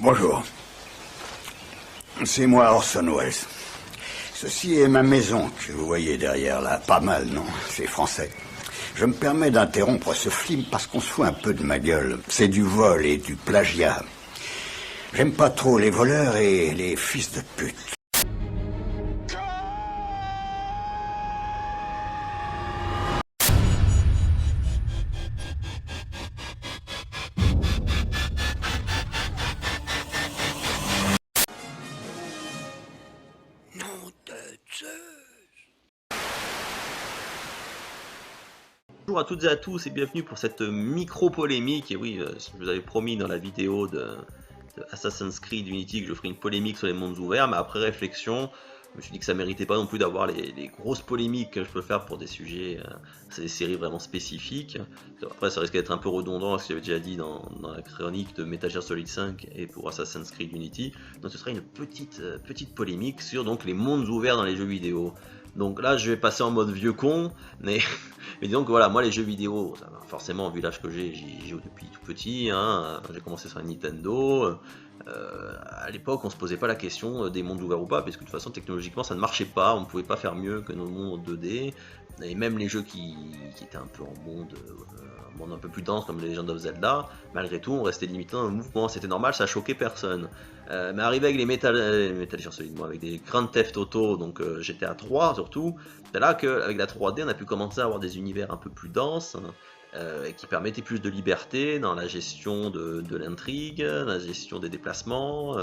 Bonjour. C'est moi Orson Welles. Ceci est ma maison que vous voyez derrière là. Pas mal, non? C'est français. Je me permets d'interrompre ce film parce qu'on se fout un peu de ma gueule. C'est du vol et du plagiat. J'aime pas trop les voleurs et les fils de pute. Bonjour à toutes et à tous et bienvenue pour cette micro-polémique. Et oui, je vous avais promis dans la vidéo de Assassin's Creed Unity que je ferai une polémique sur les mondes ouverts, mais après réflexion, je me suis dit que ça méritait pas non plus d'avoir les grosses polémiques que je peux faire pour des sujets, des séries vraiment spécifiques. Après ça risque d'être un peu redondant à ce que j'avais déjà dit dans la chronique de Metal Gear Solid 5 et pour Assassin's Creed Unity. Donc ce sera une petite polémique sur donc les mondes ouverts dans les jeux vidéo. Donc là je vais passer en mode vieux con, mais disons que voilà, moi les jeux vidéo, forcément vu l'âge que j'ai, j'y joue depuis tout petit, hein, j'ai commencé sur la Nintendo, à l'époque on se posait pas la question des mondes ouverts ou pas, parce que de toute façon technologiquement ça ne marchait pas, on ne pouvait pas faire mieux que nos mondes 2D, et même les jeux qui étaient un peu en monde un peu plus dense comme les Legend of Zelda, malgré tout on restait limité dans le mouvement, c'était normal, ça choquait personne. Mais arrivé avec les Metal Gear Solid, avec des Grand Theft Auto, donc GTA 3 surtout, c'est là qu'avec la 3D on a pu commencer à avoir des univers un peu plus denses, et qui permettaient plus de liberté dans la gestion de l'intrigue, la gestion des déplacements,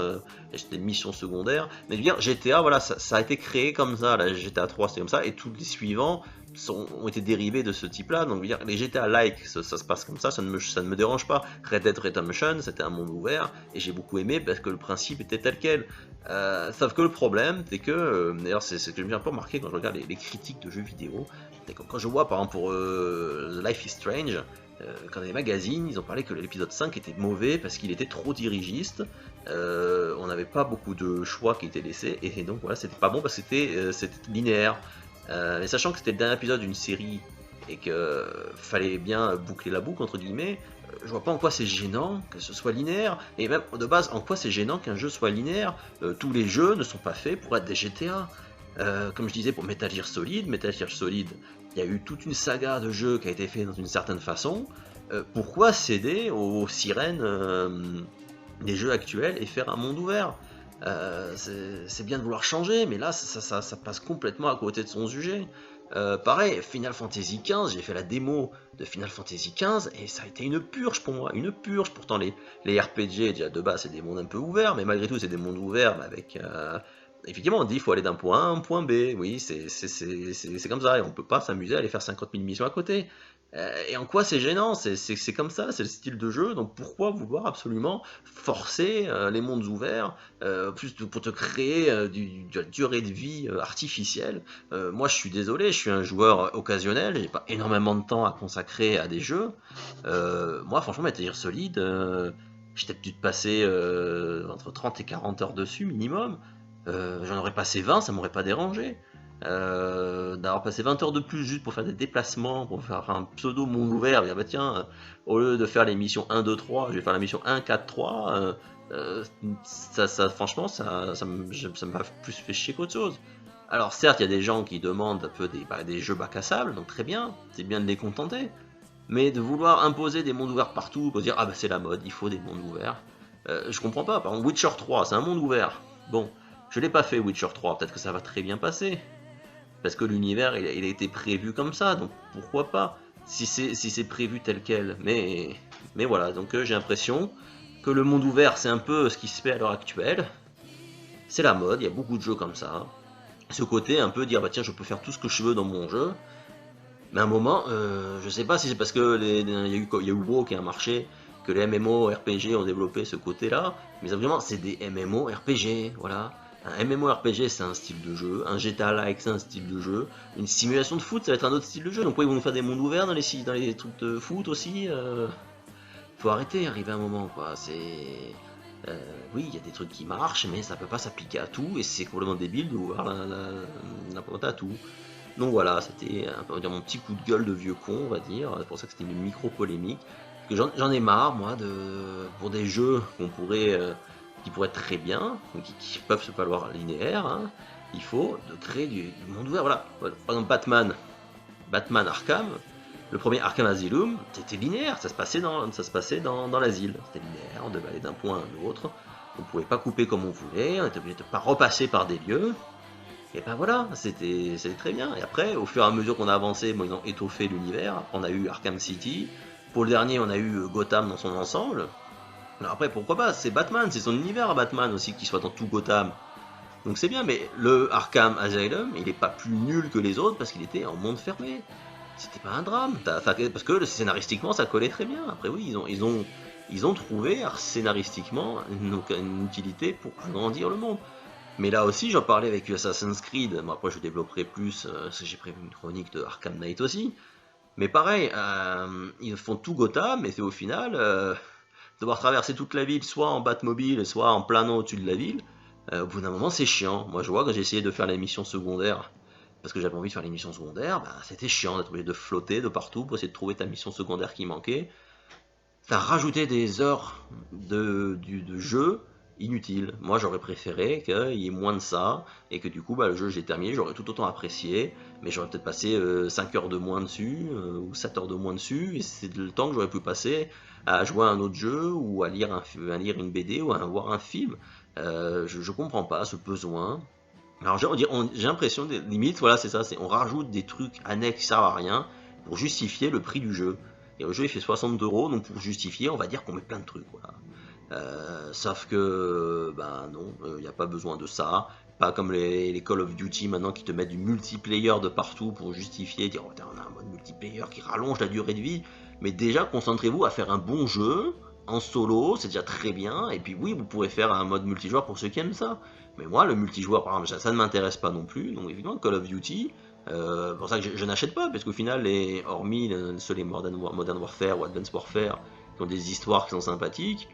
des missions secondaires. Mais je veux dire, GTA, voilà, ça a été créé comme ça, la GTA 3 c'est comme ça, et tous les suivants ont été dérivés de ce type-là. Donc, je veux dire, les GTA-like, ça se passe comme ça ne me dérange pas. Red Dead Redemption, c'était un monde ouvert, et j'ai beaucoup aimé parce que le principe était tel quel. Sauf que le problème, c'est que, d'ailleurs c'est ce que j'ai un peu remarqué quand je regarde les critiques de jeux vidéo, c'est quand je vois par exemple pour Life is Strange, quand les magazines, ils ont parlé que l'épisode 5 était mauvais parce qu'il était trop dirigiste, on n'avait pas beaucoup de choix qui étaient laissés, et donc voilà, c'était pas bon parce que c'était linéaire. Mais sachant que c'était le dernier épisode d'une série et que fallait bien boucler la boucle entre guillemets, je vois pas en quoi c'est gênant que ce soit linéaire, et même de base en quoi c'est gênant qu'un jeu soit linéaire. Tous les jeux ne sont pas faits pour être des GTA. Comme je disais pour Metal Gear Solid, il y a eu toute une saga de jeux qui a été fait dans une certaine façon. Pourquoi céder aux sirènes des jeux actuels et faire un monde ouvert? C'est bien de vouloir changer, mais là ça passe complètement à côté de son sujet. Pareil, Final Fantasy XV, j'ai fait la démo de Final Fantasy XV et ça a été une purge pour moi, une purge. Pourtant les RPG déjà de base c'est des mondes un peu ouverts, mais malgré tout c'est des mondes ouverts avec effectivement on dit il faut aller d'un point A à un point B, oui c'est comme ça, et on peut pas s'amuser à aller faire 50 000 missions à côté. Et en quoi c'est gênant? C'est comme ça, c'est le style de jeu, donc pourquoi vouloir absolument forcer les mondes ouverts, plus pour te créer de la durée de vie artificielle? Moi je suis désolé, je suis un joueur occasionnel, j'ai pas énormément de temps à consacrer à des jeux. Moi franchement Metal Gear Solid, j'ai peut-être dû passer entre 30 et 40 heures dessus minimum. J'en aurais passé 20, ça m'aurait pas dérangé. D'avoir passé 20 heures de plus juste pour faire des déplacements, pour faire un pseudo monde ouvert, dire bah tiens, au lieu de faire les missions 1, 2, 3, je vais faire la mission 1, 4, 3, franchement, ça m'a plus fait chier qu'autre chose. Alors certes, il y a des gens qui demandent un peu des jeux bac à sable, donc très bien, c'est bien de les contenter, mais de vouloir imposer des mondes ouverts partout, pour dire ah bah c'est la mode, il faut des mondes ouverts, je comprends pas. Par exemple, Witcher 3, c'est un monde ouvert. Bon, je l'ai pas fait Witcher 3, peut-être que ça va très bien passer, parce que l'univers il a été prévu comme ça, donc pourquoi pas, si c'est prévu tel quel. Mais voilà, donc j'ai l'impression que le monde ouvert c'est un peu ce qui se fait à l'heure actuelle, c'est la mode, il y a beaucoup de jeux comme ça, ce côté un peu dire bah tiens je peux faire tout ce que je veux dans mon jeu, mais à un moment, je sais pas si c'est parce que il y a eu WoW qui a marché, que les MMORPG ont développé ce côté-là, mais vraiment c'est des MMORPG, voilà. Un MMORPG c'est un style de jeu, un GTA-like c'est un style de jeu, une simulation de foot ça va être un autre style de jeu, donc ouais, ils vont nous faire des mondes ouverts dans les trucs de foot aussi. Faut arrêter, arriver à un moment quoi, oui, il y a des trucs qui marchent, mais ça peut pas s'appliquer à tout, et c'est complètement débile de vouloir la porter à tout. Donc voilà, c'était on va dire mon petit coup de gueule de vieux con, on va dire. C'est pour ça que c'était une micro polémique. Parce que j'en ai marre, moi, pour des jeux qu'on pourrait qui pourraient être très bien, qui peuvent se valoir linéaire, hein, il faut de créer du monde ouvert. Voilà. Par exemple, Batman Arkham, le premier Arkham Asylum, c'était linéaire, ça se passait dans l'asile. C'était linéaire, on devait aller d'un point à l'autre, on pouvait pas couper comme on voulait, on était obligé de pas repasser par des lieux. Et ben voilà, c'était très bien. Et après, au fur et à mesure qu'on a avancé, bon, ils ont étoffé l'univers. On a eu Arkham City. Pour le dernier, on a eu Gotham dans son ensemble. Alors après, pourquoi pas, c'est Batman, c'est son univers à Batman aussi, qu'il soit dans tout Gotham. Donc c'est bien, mais le Arkham Asylum, il est pas plus nul que les autres parce qu'il était en monde fermé. C'était pas un drame, parce que scénaristiquement ça collait très bien. Après oui, ils ont trouvé scénaristiquement une utilité pour agrandir le monde. Mais là aussi, j'en parlais avec Assassin's Creed. Bon, après, je développerai plus, parce que j'ai prévu une chronique de Arkham Knight aussi. Mais pareil, ils font tout Gotham, mais c'est au final devoir traverser toute la ville, soit en Batmobile, soit en planant au-dessus de la ville. Au bout d'un moment, c'est chiant. Moi, je vois quand j'ai essayé de faire les missions secondaires, parce que j'avais envie de faire les missions secondaires, bah, c'était chiant d'être obligé de flotter de partout pour essayer de trouver ta mission secondaire qui manquait. Ça rajoutait des heures de jeu inutiles. Moi, j'aurais préféré qu'il y ait moins de ça, et que du coup, bah, le jeu, j'ai terminé, j'aurais tout autant apprécié, mais j'aurais peut-être passé 5 heures de moins dessus, ou 7 heures de moins dessus, et c'est le temps que j'aurais pu passer à jouer à un autre jeu, ou à lire une BD, ou à voir un film. Je comprends pas ce besoin. Alors j'ai l'impression, limite, voilà, c'est ça, on rajoute des trucs annexes qui servent à rien pour justifier le prix du jeu. Et le jeu il fait 60 €, donc pour justifier, on va dire qu'on met plein de trucs, voilà. Sauf que, ben non, il n'y a pas besoin de ça. Pas comme les Call of Duty maintenant qui te mettent du multiplayer de partout pour justifier, dire oh, on a un mode multiplayer qui rallonge la durée de vie. Mais déjà, concentrez-vous à faire un bon jeu en solo, c'est déjà très bien. Et puis oui, vous pourrez faire un mode multijoueur pour ceux qui aiment ça. Mais moi, le multijoueur, par exemple, ça ne m'intéresse pas non plus. Donc évidemment, Call of Duty, pour ça que je n'achète pas, parce qu'au final, hormis les Modern Warfare ou Advanced Warfare, qui ont des histoires qui sont sympathiques,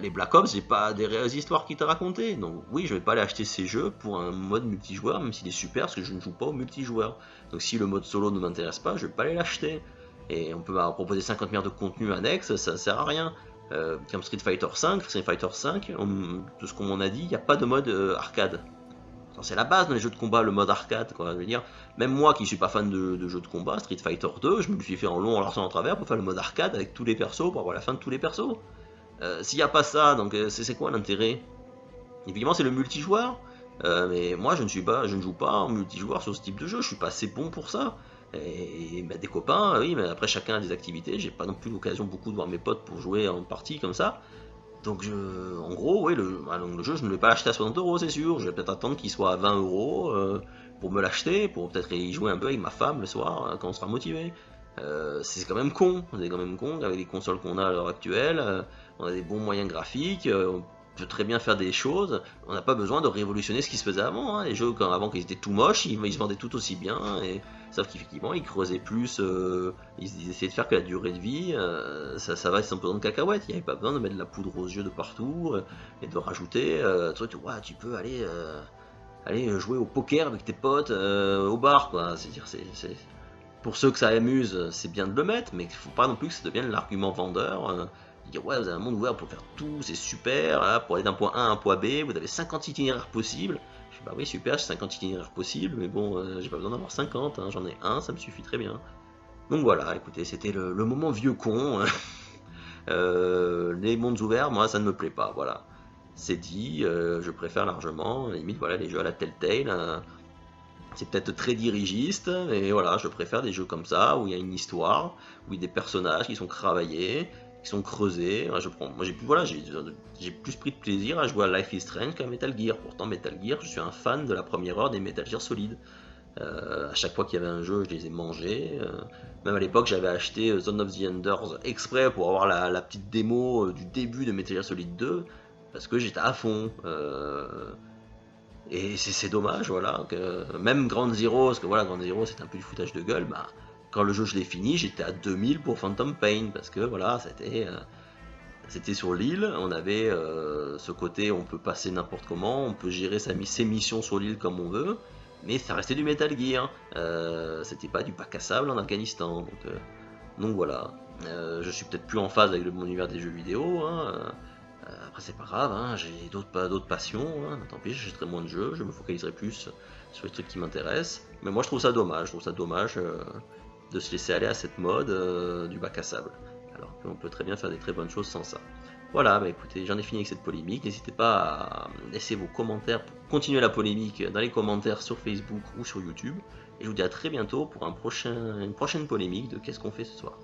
les Black Ops, j'ai pas des réelles histoires qui te raconter. Donc oui, je vais pas aller acheter ces jeux pour un mode multijoueur, même s'il est super, parce que je ne joue pas au multijoueur. Donc si le mode solo ne m'intéresse pas, je vais pas aller l'acheter. Et on peut proposer 50 milliards de contenus annexes, ça sert à rien. Comme Street Fighter V, de ce qu'on m'en a dit, il n'y a pas de mode arcade. C'est la base dans les jeux de combat, le mode arcade, quoi. Je veux dire, même moi qui suis pas fan de jeux de combat, Street Fighter 2, je me le suis fait en long, en large, en travers pour faire le mode arcade avec tous les persos, pour avoir la fin de tous les persos. S'il n'y a pas ça, donc c'est quoi l'intérêt? Évidemment, c'est le multijoueur, mais moi je ne joue pas en multijoueur sur ce type de jeu, je suis pas assez bon pour ça. Et bah, des copains, oui, mais après chacun a des activités, j'ai pas non plus l'occasion beaucoup de voir mes potes pour jouer en partie comme ça. Donc en gros, oui, le jeu, je ne vais pas l'acheter à 60 €, c'est sûr. Je vais peut-être attendre qu'il soit à 20 € pour me l'acheter, pour peut-être y jouer un peu avec ma femme le soir quand on sera motivé. C'est quand même con, avec les consoles qu'on a à l'heure actuelle. On a des bons moyens graphiques, on peut très bien faire des choses. On n'a pas besoin de révolutionner ce qui se faisait avant. Hein. Les jeux avant qu'ils étaient tout moches, ils se vendaient tout aussi bien. Sauf qu'effectivement, ils creusaient plus, ils essayaient de faire que la durée de vie, ça va sans besoin de cacahuètes. Il n'y avait pas besoin de mettre de la poudre aux yeux de partout et de rajouter. Tu peux aller jouer au poker avec tes potes au bar, quoi. C'est-à-dire, pour ceux que ça amuse, c'est bien de le mettre, mais il ne faut pas non plus que ça devienne l'argument vendeur. Dire ouais, vous avez un monde ouvert pour faire tout, c'est super. Là, pour aller d'un point A à un point B, vous avez 50 itinéraires possibles. Je dis bah oui, super, j'ai 50 itinéraires possibles, mais bon, j'ai pas besoin d'avoir 50, hein, j'en ai un, ça me suffit très bien. Donc voilà, écoutez, c'était le moment vieux con. Les mondes ouverts, moi, ça ne me plaît pas, voilà. C'est dit, je préfère largement, limite, voilà, les jeux à la Telltale. C'est peut-être très dirigiste, mais voilà, je préfère des jeux comme ça, où il y a une histoire, où il y a des personnages qui sont travaillés, qui sont creusés. Moi, j'ai plus pris de plaisir à jouer à Life is Strange qu'à Metal Gear. Pourtant, Metal Gear, je suis un fan de la première heure des Metal Gear Solid. À chaque fois qu'il y avait un jeu, je les ai mangés. Même à l'époque, j'avais acheté Zone of the Enders exprès pour avoir la petite démo du début de Metal Gear Solid 2, parce que j'étais à fond. Et c'est dommage, voilà, que même Ground Zero, parce que voilà, Ground Zero c'était un peu du foutage de gueule, bah, quand le jeu je l'ai fini, j'étais à 2000 pour Phantom Pain, parce que voilà, c'était sur l'île, on avait ce côté, on peut passer n'importe comment, on peut gérer ses missions sur l'île comme on veut, mais ça restait du Metal Gear, c'était pas du bac à sable en Afghanistan, donc voilà, je suis peut-être plus en phase avec mon univers des jeux vidéo, hein, Après c'est pas grave, hein, j'ai d'autres passions, hein, tant pis, j'achèterai moins de jeux, je me focaliserai plus sur les trucs qui m'intéressent. Mais moi je trouve ça dommage, de se laisser aller à cette mode du bac à sable. Alors qu'on peut très bien faire des très bonnes choses sans ça. Voilà, bah écoutez, j'en ai fini avec cette polémique. N'hésitez pas à laisser vos commentaires pour continuer la polémique dans les commentaires sur Facebook ou sur YouTube. Et je vous dis à très bientôt pour une prochaine polémique de Qu'est-ce qu'on fait ce soir.